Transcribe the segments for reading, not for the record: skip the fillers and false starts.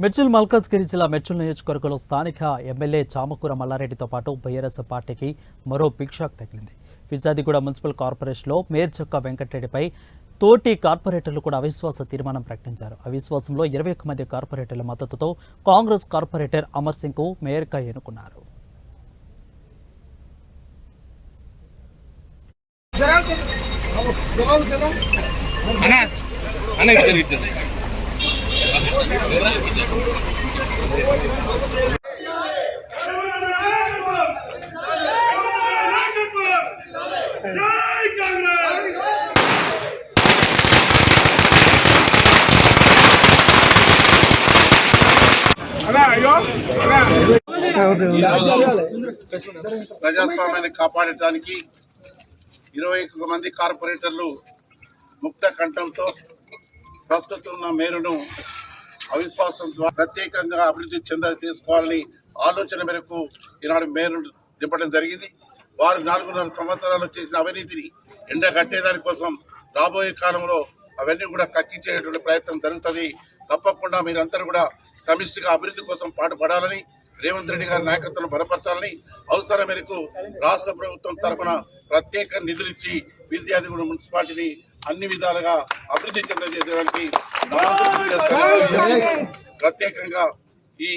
మెడ్చల్ మల్కాజ్గిరి జిల్లా మెడ్చల్ నియోజకవర్గంలో స్థానిక ఎమ్మెల్యే చామకూర మల్లారెడ్డితో పాటు బీఆర్ఎస్ పార్టీకి మరో బిగ్ షాక్ తగిలింది. ఫిర్జాదిగూడ మున్సిపల్ కార్పొరేషన్లో మేయర్ చొక్కా వెంకటరెడ్డిపై తోటి కార్పొరేటర్లు కూడా అవిశ్వాస తీర్మానం ప్రకటించారు. అవిశ్వాసంలో 21 మంది కార్పొరేటర్ల మద్దతుతో కాంగ్రెస్ కార్పొరేటర్ అమర్ సింగ్ కు మేయర్గా ఎన్నుకున్నారు. ప్రజాస్వామ్యాన్ని కాపాడటానికి 21 మంది కార్పొరేటర్లు ముక్త కంఠంతో ప్రస్తుతం ఉన్న మేరును అవిశ్వాసం ద్వారా ప్రత్యేకంగా అభివృద్ధి తీసుకోవాలని ఆలోచన మేరకు ఈనాడు మేరు దింపడం జరిగింది. వారు 4.5 సంవత్సరాలు చేసిన అవినీతిని ఎండగట్టేదాని కోసం రాబోయే కాలంలో అవన్నీ కూడా కక్కించేటువంటి ప్రయత్నం జరుగుతుంది. తప్పకుండా మీరందరూ కూడా సమిష్టిగా అభివృద్ధి కోసం పాటుపడాలని, రేవంత్ రెడ్డి గారి నాయకత్వం బలపరచాలని, అవసరం మేరకు రాష్ట్ర ప్రభుత్వం తరఫున ప్రత్యేక నిధులు ఇచ్చి ఫిర్జాదిగూడ మున్సిపాలిటీని అన్ని విధాలుగా అభివృద్ధి చెందజేసేదానికి ప్రత్యేకంగా ఈ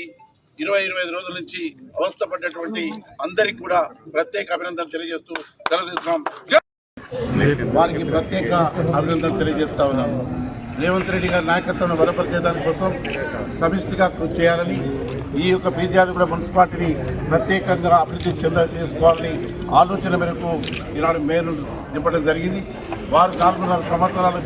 20-25 రోజుల నుంచి అవస్థపడ్డటువంటి అందరికి కూడా ప్రత్యేక అభినందనలు తెలియజేస్తూ తెలుస్తున్నాం. వారికి ప్రత్యేక అభినందనలు తెలియజేస్తా ఉన్నాను. రేవంత్ రెడ్డి గారి నాయకత్వం బలపరిచే దానికోసం సమిష్టిగా కృషి చేయాలని, ఈ యొక్క ఫిర్జాదిగూడ మున్సిపాలిటీని ప్రత్యేకంగా అభివృద్ధి చేసుకోవాలని ఆలోచన మేరకు ఈనాడు మేయర్ నింపడం జరిగింది. వారు 4.5 సంవత్సరాలు